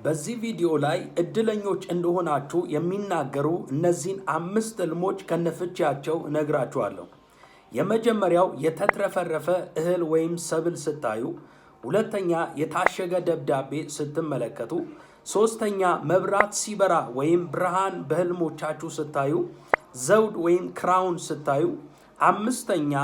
በዚህ ቪዲዮ ላይ እድለኞች እንደሆናችሁ የሚናገሩ እነዚህን 5 ህልሞች ከነፍቻቸው እነግራችኋለሁ። የመጀመሪያው የተትረፈረፈ እህል ወይም ሰብል ስታዩ፣ ሁለተኛ የታሸገ ደብዳቤ ስትመለከቱ፣ ሶስተኛ መብራት ሲበራ ወይም ብርሃን በህልሞቻችሁ ስታዩ፣ ዘውድ ወይም ክራውን ስታዩ፣ አምስተኛ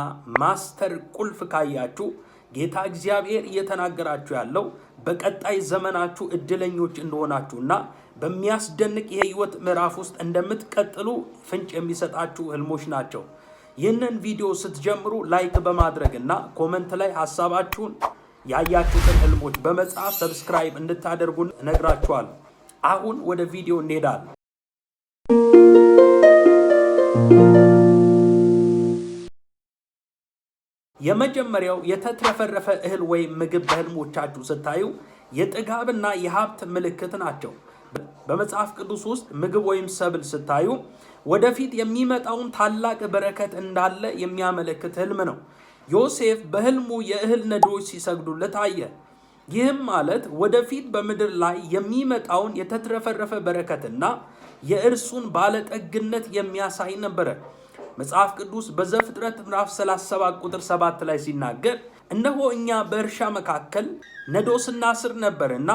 ማስተር ቁልፍ ካያችሁ ጌታ እግዚአብሔር እየተናገራችሁ ያለው በቀጣይ ዘመናችሁ እድለኞች እንደሆናችሁና በሚያስደንቅ የህይወት ምዕራፍ ውስጥ እንደምትቀጥሉ ፍንጭ የሚሰጣችሁ ህልሞች ናቸው። ይህንን ቪዲዮ ስትጀምሩ ላይክ በማድረግና ኮሜንት ላይ ሐሳባችሁን ያያችሁትን ህልሞች በመጻፍ ሰብስክራይብ እንድታደርጉ እነግራችኋለሁ። አሁን ወደ ቪዲዮ እንሄዳለን። የመጀመሪያው የተትረፈረፈ እህል ወይም ምግብ በህልሞቻችሁ ስታዩ የጥጋብና የሀብት ምልክት ናቸው። በመጽሐፍ ቅዱስ ውስጥ ምግብ ወይም ሰብል ስታዩ ወደፊት የሚመጣውን ታላቅ በረከት እንዳለ የሚያመለክት ህልም ነው። ዮሴፍ በህልሙ የእህል ነዶዎች ሲሰግዱለት አየ። ይህም ማለት ወደፊት በምድር ላይ የሚመጣውን የተትረፈረፈ በረከትና የእርሱን ባለጠግነት የሚያሳይ ነበረ። መጽሐፍ ቅዱስ በዘፍጥረት ምዕራፍ 37 ቁጥር 7 ላይ ሲናገር እነሆ እኛ በእርሻ መካከል ነዶ ስናስር ነበርና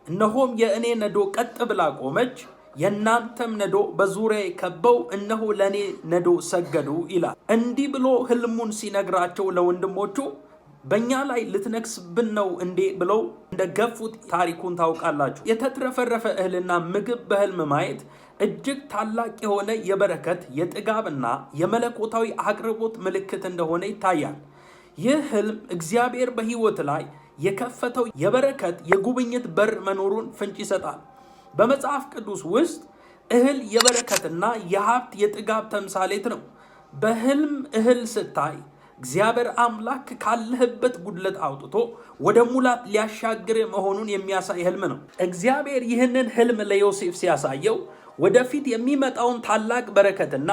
እነሆም የእኔ ነዶ ቀጥ ብላ ቆመች፣ የእናንተም ነዶ በዙሪያዬ ከበው እነሆ ለእኔ ነዶ ሰገዱ ይላል። እንዲህ ብሎ ህልሙን ሲነግራቸው ለወንድሞቹ በእኛ ላይ ልትነግስብን ነው እንዴ ብለው እንደገፉት ታሪኩን ታውቃላችሁ። የተትረፈረፈ እህልና ምግብ በህልም ማየት እጅግ ታላቅ የሆነ የበረከት የጥጋብና የመለኮታዊ አቅርቦት ምልክት እንደሆነ ይታያል። ይህ ህልም እግዚአብሔር በህይወት ላይ የከፈተው የበረከት የጉብኝት በር መኖሩን ፍንጭ ይሰጣል። በመጽሐፍ ቅዱስ ውስጥ እህል የበረከትና የሀብት የጥጋብ ተምሳሌት ነው። በህልም እህል ስታይ እግዚአብሔር አምላክ ካለህበት ጉድለት አውጥቶ ወደ ሙላት ሊያሻግር መሆኑን የሚያሳይ ህልም ነው። እግዚአብሔር ይህንን ህልም ለዮሴፍ ሲያሳየው ወደፊት የሚመጣውን ታላቅ በረከትና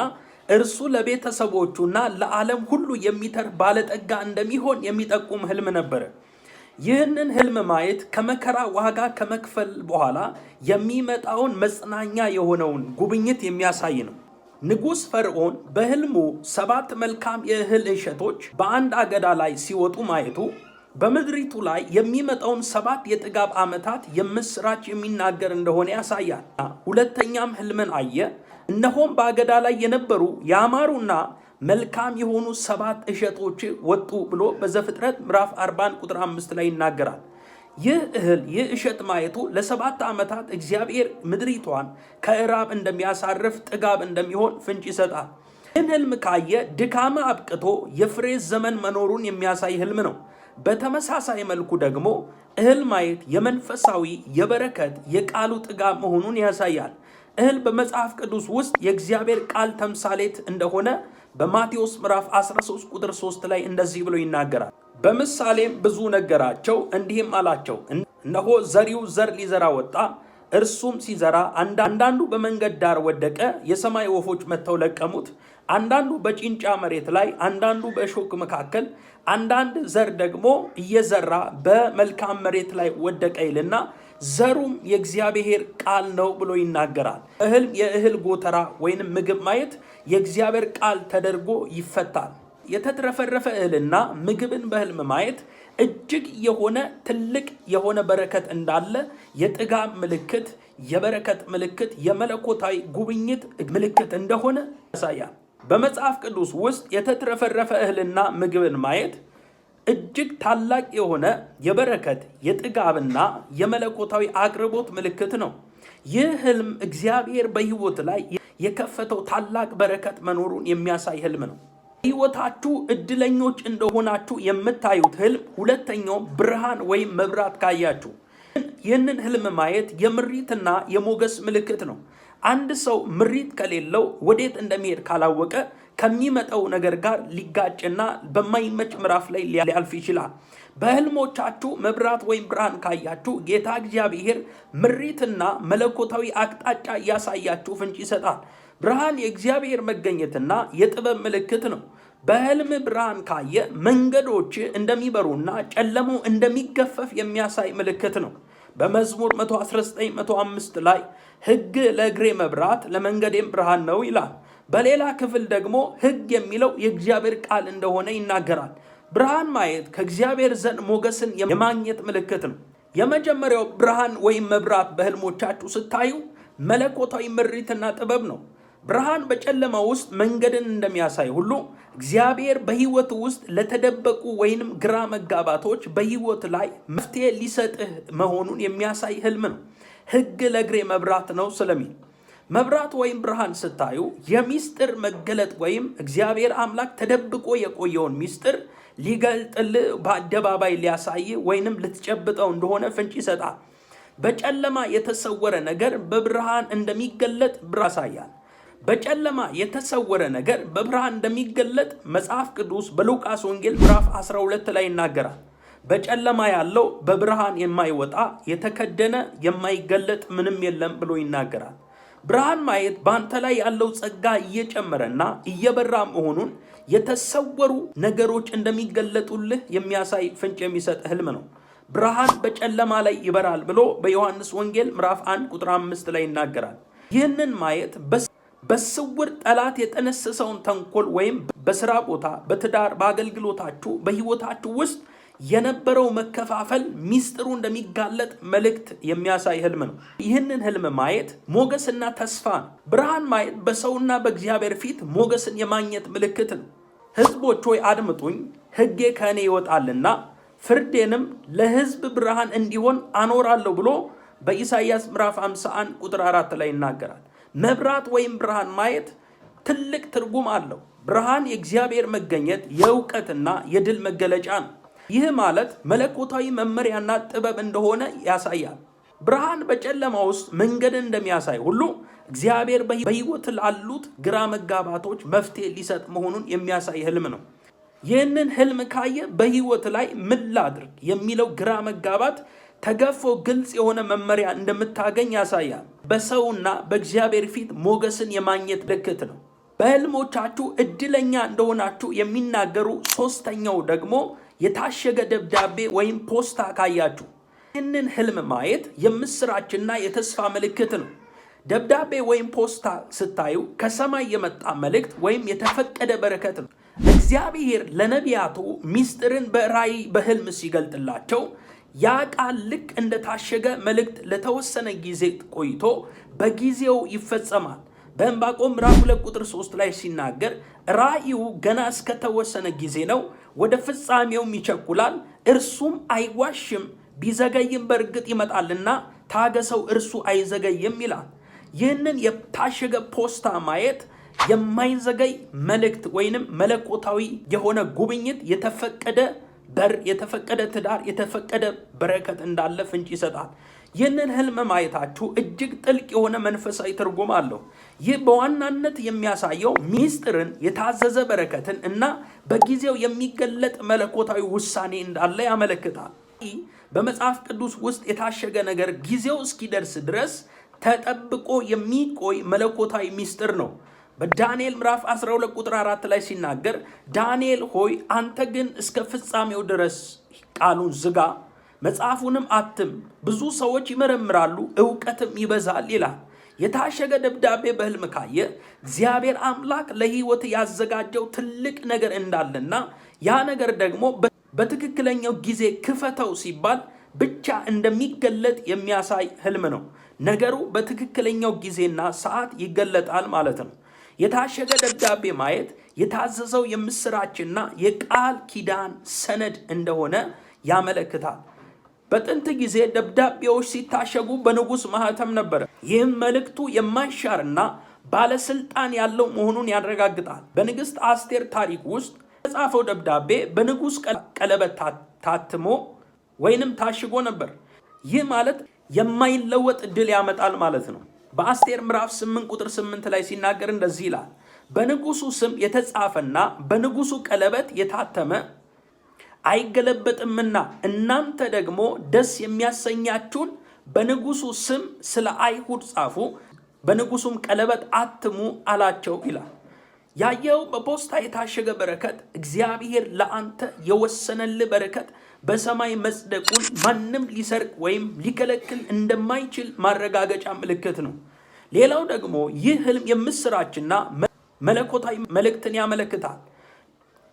እርሱ ለቤተሰቦቹና ለዓለም ሁሉ የሚተርፍ ባለጠጋ እንደሚሆን የሚጠቁም ህልም ነበረ። ይህንን ህልም ማየት ከመከራ ዋጋ ከመክፈል በኋላ የሚመጣውን መጽናኛ የሆነውን ጉብኝት የሚያሳይ ነው። ንጉሥ ፈርዖን በህልሙ 7 መልካም የእህል እሸቶች በአንድ አገዳ ላይ ሲወጡ ማየቱ በምድሪቱ ላይ የሚመጣውን 7 የጥጋብ ዓመታት የምስራች የሚናገር እንደሆነ ያሳያል። ሁለተኛም ህልምን አየ። እነሆም በአገዳ ላይ የነበሩ ያማሩና መልካም የሆኑ 7 እሸቶች ወጡ ብሎ በዘፍጥረት ምዕራፍ 40 ቁጥር 5 ላይ ይናገራል። ይህ እሸት ማየቱ ለ7 ዓመታት እግዚአብሔር ምድሪቷን ከእራብ እንደሚያሳርፍ ጥጋብ እንደሚሆን ፍንጭ ይሰጣል። ይህን ህልም ካየ ድካም አብቅቶ የፍሬ ዘመን መኖሩን የሚያሳይ ህልም ነው። በተመሳሳይ መልኩ ደግሞ እህል ማየት የመንፈሳዊ የበረከት የቃሉ ጥጋብ መሆኑን ያሳያል። እህል በመጽሐፍ ቅዱስ ውስጥ የእግዚአብሔር ቃል ተምሳሌት እንደሆነ በማቴዎስ ምዕራፍ 13 ቁጥር 3 ላይ እንደዚህ ብሎ ይናገራል። በምሳሌም ብዙ ነገራቸው፣ እንዲህም አላቸው፣ እነሆ ዘሪው ዘር ሊዘራ ወጣ። እርሱም ሲዘራ አንዳንዱ በመንገድ ዳር ወደቀ፣ የሰማይ ወፎች መጥተው ለቀሙት። አንዳንዱ በጭንጫ መሬት ላይ፣ አንዳንዱ በእሾክ መካከል፣ አንዳንድ ዘር ደግሞ እየዘራ በመልካም መሬት ላይ ወደቀ ይልና ዘሩም የእግዚአብሔር ቃል ነው ብሎ ይናገራል። እህል የእህል ጎተራ ወይንም ምግብ ማየት የእግዚአብሔር ቃል ተደርጎ ይፈታል። የተትረፈረፈ እህልና ምግብን በህልም ማየት እጅግ የሆነ ትልቅ የሆነ በረከት እንዳለ የጥጋብ ምልክት፣ የበረከት ምልክት፣ የመለኮታዊ ጉብኝት ምልክት እንደሆነ ያሳያል። በመጽሐፍ ቅዱስ ውስጥ የተትረፈረፈ እህልና ምግብን ማየት እጅግ ታላቅ የሆነ የበረከት የጥጋብና የመለኮታዊ አቅርቦት ምልክት ነው። ይህ ህልም እግዚአብሔር በህይወት ላይ የከፈተው ታላቅ በረከት መኖሩን የሚያሳይ ህልም ነው። ህይወታችሁ እድለኞች እንደሆናችሁ የምታዩት ህልም ሁለተኛው ብርሃን ወይም መብራት ካያችሁ፣ ይህንን ህልም ማየት የምሪትና የሞገስ ምልክት ነው። አንድ ሰው ምሪት ከሌለው ወዴት እንደሚሄድ ካላወቀ ከሚመጣው ነገር ጋር ሊጋጭና በማይመች ምዕራፍ ላይ ሊያልፍ ይችላል። በህልሞቻችሁ መብራት ወይም ብርሃን ካያችሁ ጌታ እግዚአብሔር ምሪትና መለኮታዊ አቅጣጫ ያሳያችሁ ፍንጭ ይሰጣል። ብርሃን የእግዚአብሔር መገኘትና የጥበብ ምልክት ነው። በህልም ብርሃን ካየ መንገዶች እንደሚበሩና ጨለማው እንደሚገፈፍ የሚያሳይ ምልክት ነው። በመዝሙር 119 105 ላይ ሕግ ለእግሬ መብራት ለመንገዴም ብርሃን ነው ይላል። በሌላ ክፍል ደግሞ ሕግ የሚለው የእግዚአብሔር ቃል እንደሆነ ይናገራል። ብርሃን ማየት ከእግዚአብሔር ዘንድ ሞገስን የማግኘት ምልክት ነው። የመጀመሪያው ብርሃን ወይም መብራት በህልሞቻችሁ ስታዩ መለኮታዊ ምሪትና ጥበብ ነው። ብርሃን በጨለማ ውስጥ መንገድን እንደሚያሳይ ሁሉ እግዚአብሔር በህይወት ውስጥ ለተደበቁ ወይንም ግራ መጋባቶች በህይወት ላይ መፍትሄ ሊሰጥህ መሆኑን የሚያሳይ ህልም ነው። ሕግ ለእግሬ መብራት ነው ስለሚል መብራት ወይም ብርሃን ስታዩ የሚስጥር መገለጥ ወይም እግዚአብሔር አምላክ ተደብቆ የቆየውን ሚስጥር ሊገልጥልህ በአደባባይ ሊያሳይ ወይንም ልትጨብጠው እንደሆነ ፍንጭ ይሰጣል። በጨለማ የተሰወረ ነገር በብርሃን እንደሚገለጥ ያሳያል። በጨለማ የተሰወረ ነገር በብርሃን እንደሚገለጥ መጽሐፍ ቅዱስ በሉቃስ ወንጌል ምዕራፍ 12 ላይ ይናገራል። በጨለማ ያለው በብርሃን የማይወጣ የተከደነ የማይገለጥ ምንም የለም ብሎ ይናገራል። ብርሃን ማየት በአንተ ላይ ያለው ጸጋ እየጨመረና እየበራ መሆኑን የተሰወሩ ነገሮች እንደሚገለጡልህ የሚያሳይ ፍንጭ የሚሰጥ ህልም ነው። ብርሃን በጨለማ ላይ ይበራል ብሎ በዮሐንስ ወንጌል ምዕራፍ 1 ቁጥር 5 ላይ ይናገራል። ይህንን ማየት በስውር ጠላት የጠነሰሰውን ተንኮል ወይም በስራ ቦታ፣ በትዳር፣ በአገልግሎታችሁ፣ በህይወታችሁ ውስጥ የነበረው መከፋፈል ሚስጥሩ እንደሚጋለጥ መልእክት የሚያሳይ ህልም ነው። ይህንን ህልም ማየት ሞገስና ተስፋ ነው። ብርሃን ማየት በሰውና በእግዚአብሔር ፊት ሞገስን የማግኘት ምልክት ነው። ሕዝቦች ሆይ አድምጡኝ፣ ሕጌ ከእኔ ይወጣልና ፍርዴንም ለሕዝብ ብርሃን እንዲሆን አኖራለሁ ብሎ በኢሳይያስ ምዕራፍ 51 ቁጥር 4 ላይ ይናገራል። መብራት ወይም ብርሃን ማየት ትልቅ ትርጉም አለው። ብርሃን የእግዚአብሔር መገኘት፣ የእውቀትና የድል መገለጫ ነው። ይህ ማለት መለኮታዊ መመሪያና ጥበብ እንደሆነ ያሳያል። ብርሃን በጨለማ ውስጥ መንገድን እንደሚያሳይ ሁሉ እግዚአብሔር በሕይወት ላሉት ግራ መጋባቶች መፍትሄ ሊሰጥ መሆኑን የሚያሳይ ህልም ነው። ይህንን ህልም ካየ በሕይወት ላይ ምን ላድርግ የሚለው ግራ መጋባት ተገፎ ግልጽ የሆነ መመሪያ እንደምታገኝ ያሳያል። በሰውና በእግዚአብሔር ፊት ሞገስን የማግኘት ምልክት ነው። በህልሞቻችሁ እድለኛ እንደሆናችሁ የሚናገሩ ሶስተኛው ደግሞ የታሸገ ደብዳቤ ወይም ፖስታ ካያችሁ ይህንን ህልም ማየት የምስራችና የተስፋ ምልክት ነው። ደብዳቤ ወይም ፖስታ ስታዩ ከሰማይ የመጣ መልእክት ወይም የተፈቀደ በረከት ነው። እግዚአብሔር ለነቢያቱ ሚስጥርን በራእይ በህልም ሲገልጥላቸው ያ ቃል ልክ እንደታሸገ መልእክት ለተወሰነ ጊዜ ቆይቶ በጊዜው ይፈጸማል። በዕንባቆም ምዕራፍ 2 ቁጥር 3 ላይ ሲናገር ራእዩ ገና እስከተወሰነ ጊዜ ነው፣ ወደ ፍጻሜውም ይቸኩላል፣ እርሱም አይዋሽም፣ ቢዘገይም በእርግጥ ይመጣልና ታገሰው፣ እርሱ አይዘገይም ይላል። ይህንን የታሸገ ፖስታ ማየት የማይዘገይ መልእክት ወይንም መለኮታዊ የሆነ ጉብኝት፣ የተፈቀደ በር፣ የተፈቀደ ትዳር፣ የተፈቀደ በረከት እንዳለ ፍንጭ ይሰጣል። ይህንን ህልም ማየታችሁ እጅግ ጥልቅ የሆነ መንፈሳዊ ትርጉም አለው። ይህ በዋናነት የሚያሳየው ሚስጥርን፣ የታዘዘ በረከትን እና በጊዜው የሚገለጥ መለኮታዊ ውሳኔ እንዳለ ያመለክታል። በመጽሐፍ ቅዱስ ውስጥ የታሸገ ነገር ጊዜው እስኪደርስ ድረስ ተጠብቆ የሚቆይ መለኮታዊ ሚስጥር ነው። በዳንኤል ምዕራፍ 12 ቁጥር 4 ላይ ሲናገር ዳንኤል ሆይ አንተ ግን እስከ ፍጻሜው ድረስ ቃሉን ዝጋ፣ መጽሐፉንም አትም፣ ብዙ ሰዎች ይመረምራሉ፣ ዕውቀትም ይበዛል ይላል። የታሸገ ደብዳቤ በህልም ካየ እግዚአብሔር አምላክ ለህይወት ያዘጋጀው ትልቅ ነገር እንዳለና ያ ነገር ደግሞ በትክክለኛው ጊዜ ክፈተው ሲባል ብቻ እንደሚገለጥ የሚያሳይ ህልም ነው። ነገሩ በትክክለኛው ጊዜና ሰዓት ይገለጣል ማለት ነው። የታሸገ ደብዳቤ ማየት የታዘዘው የምስራችና የቃል ኪዳን ሰነድ እንደሆነ ያመለክታል። በጥንት ጊዜ ደብዳቤዎች ሲታሸጉ በንጉሥ ማህተም ነበር። ይህም መልእክቱ የማይሻርና ባለስልጣን ያለው መሆኑን ያረጋግጣል። በንግሥት አስቴር ታሪክ ውስጥ የተጻፈው ደብዳቤ በንጉሥ ቀለበት ታትሞ ወይንም ታሽጎ ነበር። ይህ ማለት የማይለወጥ ድል ያመጣል ማለት ነው። በአስቴር ምዕራፍ 8 ቁጥር 8 ላይ ሲናገር እንደዚህ ይላል፣ በንጉሱ ስም የተጻፈና በንጉሱ ቀለበት የታተመ አይገለበጥምና እናንተ ደግሞ ደስ የሚያሰኛችሁን በንጉሱ ስም ስለ አይሁድ ጻፉ፣ በንጉሱም ቀለበት አትሙ አላቸው ይላል። ያየው በፖስታ የታሸገ በረከት እግዚአብሔር ለአንተ የወሰነልህ በረከት በሰማይ መጽደቁን ማንም ሊሰርቅ ወይም ሊከለክል እንደማይችል ማረጋገጫ ምልክት ነው። ሌላው ደግሞ ይህ ህልም የምስራችና መለኮታዊ መልእክትን ያመለክታል።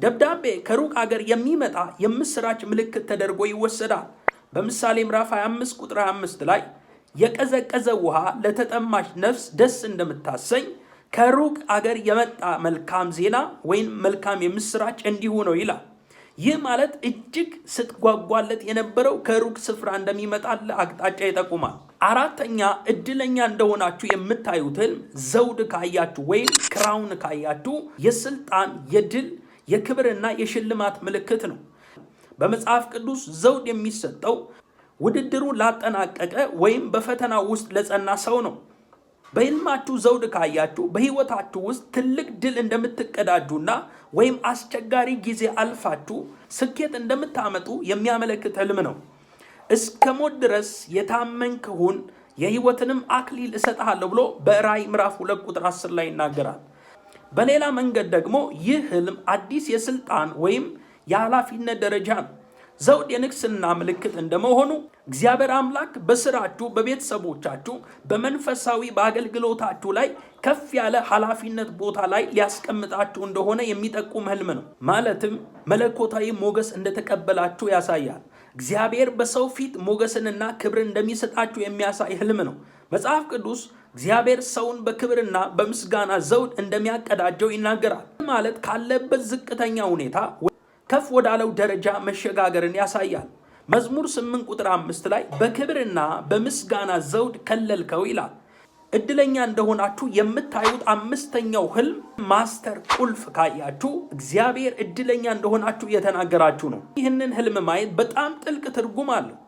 ደብዳቤ ከሩቅ ሀገር የሚመጣ የምስራች ምልክት ተደርጎ ይወሰዳል። በምሳሌ ምዕራፍ 25 ቁጥር 25 ላይ የቀዘቀዘ ውሃ ለተጠማች ነፍስ ደስ እንደምታሰኝ ከሩቅ አገር የመጣ መልካም ዜና ወይም መልካም የምስራች እንዲሁ ነው ይላል። ይህ ማለት እጅግ ስትጓጓለት የነበረው ከሩቅ ስፍራ እንደሚመጣል አቅጣጫ ይጠቁማል። አራተኛ እድለኛ እንደሆናችሁ የምታዩት ህልም ዘውድ ካያችሁ ወይም ክራውን ካያችሁ የስልጣን፣ የድል፣ የክብርና የሽልማት ምልክት ነው። በመጽሐፍ ቅዱስ ዘውድ የሚሰጠው ውድድሩ ላጠናቀቀ ወይም በፈተና ውስጥ ለጸና ሰው ነው። በህልማችሁ ዘውድ ካያችሁ በህይወታችሁ ውስጥ ትልቅ ድል እንደምትቀዳጁና ወይም አስቸጋሪ ጊዜ አልፋችሁ ስኬት እንደምታመጡ የሚያመለክት ህልም ነው። እስከ ሞት ድረስ የታመንክ ሁን የህይወትንም አክሊል እሰጥሃለሁ ብሎ በራእይ ምዕራፍ 2 ቁጥር 10 ላይ ይናገራል። በሌላ መንገድ ደግሞ ይህ ህልም አዲስ የስልጣን ወይም የኃላፊነት ደረጃ ነው። ዘውድ የንግስና ምልክት እንደመሆኑ እግዚአብሔር አምላክ በስራችሁ፣ በቤተሰቦቻችሁ፣ በመንፈሳዊ በአገልግሎታችሁ ላይ ከፍ ያለ ኃላፊነት ቦታ ላይ ሊያስቀምጣችሁ እንደሆነ የሚጠቁም ህልም ነው። ማለትም መለኮታዊ ሞገስ እንደተቀበላችሁ ያሳያል። እግዚአብሔር በሰው ፊት ሞገስንና ክብርን እንደሚሰጣችሁ የሚያሳይ ህልም ነው። መጽሐፍ ቅዱስ እግዚአብሔር ሰውን በክብርና በምስጋና ዘውድ እንደሚያቀዳጀው ይናገራል። ማለት ካለበት ዝቅተኛ ሁኔታ ከፍ ወዳለው ደረጃ መሸጋገርን ያሳያል። መዝሙር 8 ቁጥር 5 ላይ በክብርና በምስጋና ዘውድ ከለልከው ይላል። እድለኛ እንደሆናችሁ የምታዩት አምስተኛው ህልም ማስተር ቁልፍ ካያችሁ እግዚአብሔር እድለኛ እንደሆናችሁ እየተናገራችሁ ነው። ይህንን ህልም ማየት በጣም ጥልቅ ትርጉም አለው።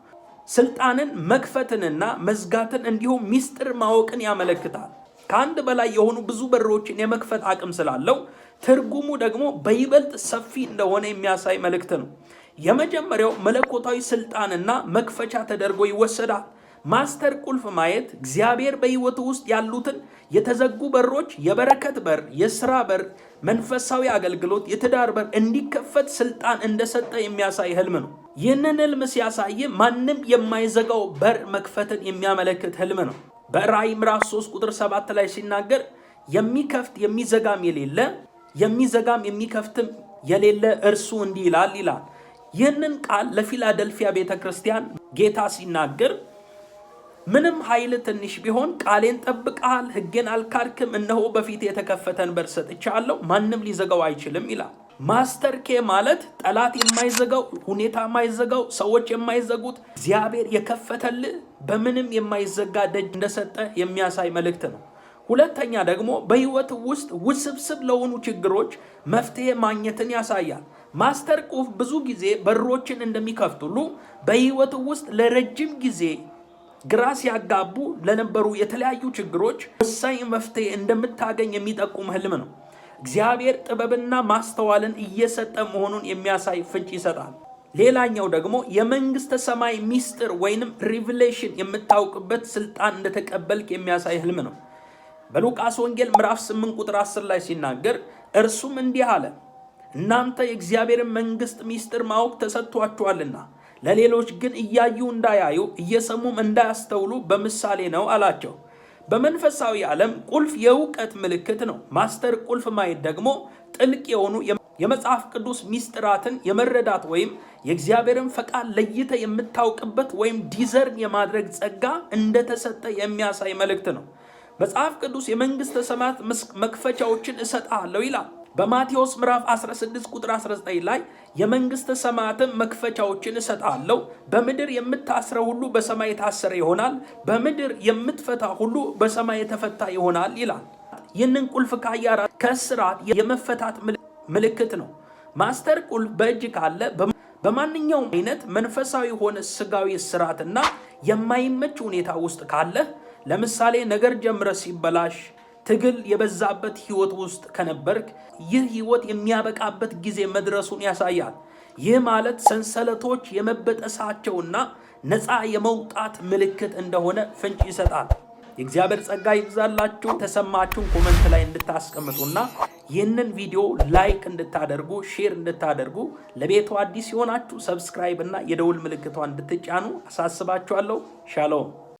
ስልጣንን መክፈትንና መዝጋትን እንዲሁም ሚስጥር ማወቅን ያመለክታል። ከአንድ በላይ የሆኑ ብዙ በሮችን የመክፈት አቅም ስላለው ትርጉሙ ደግሞ በይበልጥ ሰፊ እንደሆነ የሚያሳይ መልእክት ነው። የመጀመሪያው መለኮታዊ ስልጣንና መክፈቻ ተደርጎ ይወሰዳል። ማስተር ቁልፍ ማየት እግዚአብሔር በህይወቱ ውስጥ ያሉትን የተዘጉ በሮች፣ የበረከት በር፣ የስራ በር፣ መንፈሳዊ አገልግሎት፣ የትዳር በር እንዲከፈት ስልጣን እንደሰጠ የሚያሳይ ህልም ነው። ይህንን ህልም ሲያሳይ ማንም የማይዘጋው በር መክፈትን የሚያመለክት ህልም ነው። በራእይ ምዕራፍ 3 ቁጥር 7 ላይ ሲናገር የሚከፍት የሚዘጋም የሌለ የሚዘጋም የሚከፍትም የሌለ እርሱ እንዲህ ይላል። ይህንን ቃል ለፊላደልፊያ ቤተክርስቲያን ጌታ ሲናገር ምንም ኃይል ትንሽ ቢሆን ቃሌን ጠብቀሃል፣ ሕጌን አልካድክም፣ እነሆ በፊት የተከፈተን በር ሰጥቻለሁ፣ ማንም ሊዘጋው አይችልም ይላል። ማስተር ኬ ማለት ጠላት የማይዘጋው፣ ሁኔታ የማይዘጋው፣ ሰዎች የማይዘጉት እግዚአብሔር የከፈተልህ በምንም የማይዘጋ ደጅ እንደሰጠ የሚያሳይ መልእክት ነው። ሁለተኛ ደግሞ በህይወት ውስጥ ውስብስብ ለሆኑ ችግሮች መፍትሄ ማግኘትን ያሳያል። ማስተር ቁልፍ ብዙ ጊዜ በሮችን እንደሚከፍቱሉ በህይወት ውስጥ ለረጅም ጊዜ ግራ ሲያጋቡ ለነበሩ የተለያዩ ችግሮች ወሳኝ መፍትሄ እንደምታገኝ የሚጠቁም ህልም ነው። እግዚአብሔር ጥበብና ማስተዋልን እየሰጠ መሆኑን የሚያሳይ ፍንጭ ይሰጣል። ሌላኛው ደግሞ የመንግስተ ሰማይ ሚስጥር ወይንም ሪቪሌሽን የምታውቅበት ስልጣን እንደተቀበልክ የሚያሳይ ህልም ነው። በሉቃስ ወንጌል ምዕራፍ 8 ቁጥር 10 ላይ ሲናገር እርሱም እንዲህ አለ፣ እናንተ የእግዚአብሔርን መንግስት ሚስጥር ማወቅ ተሰጥቷችኋልና ለሌሎች ግን እያዩ እንዳያዩ እየሰሙም እንዳያስተውሉ በምሳሌ ነው አላቸው። በመንፈሳዊ ዓለም ቁልፍ የእውቀት ምልክት ነው። ማስተር ቁልፍ ማየት ደግሞ ጥልቅ የሆኑ የመጽሐፍ ቅዱስ ሚስጥራትን የመረዳት ወይም የእግዚአብሔርን ፈቃድ ለይተ የምታውቅበት ወይም ዲዘርን የማድረግ ጸጋ እንደተሰጠ የሚያሳይ መልእክት ነው። መጽሐፍ ቅዱስ የመንግስተ ሰማያት መክፈቻዎችን እሰጥሃለሁ ይላል። በማቴዎስ ምዕራፍ 16 ቁጥር 19 ላይ የመንግስተ ሰማያትን መክፈቻዎችን እሰጥሃለሁ፣ በምድር የምታስረው ሁሉ በሰማይ የታሰረ ይሆናል፣ በምድር የምትፈታ ሁሉ በሰማይ የተፈታ ይሆናል ይላል። ይህንን ቁልፍ ካያራ ከእስራት የመፈታት ምልክት ነው። ማስተር ቁልፍ በእጅ ካለ በማንኛውም አይነት መንፈሳዊ ሆነ ስጋዊ እስራትና የማይመች ሁኔታ ውስጥ ካለ፣ ለምሳሌ ነገር ጀምረ ሲበላሽ፣ ትግል የበዛበት ህይወት ውስጥ ከነበርክ ይህ ህይወት የሚያበቃበት ጊዜ መድረሱን ያሳያል። ይህ ማለት ሰንሰለቶች የመበጠሳቸውና ነፃ የመውጣት ምልክት እንደሆነ ፍንጭ ይሰጣል። የእግዚአብሔር ጸጋ ይብዛላችሁ። ተሰማችሁን ኮሜንት ላይ እንድታስቀምጡና ይህንን ቪዲዮ ላይክ እንድታደርጉ ሼር እንድታደርጉ ለቤቱ አዲስ የሆናችሁ ሰብስክራይብ እና የደውል ምልክቷን እንድትጫኑ አሳስባችኋለሁ። ሻሎም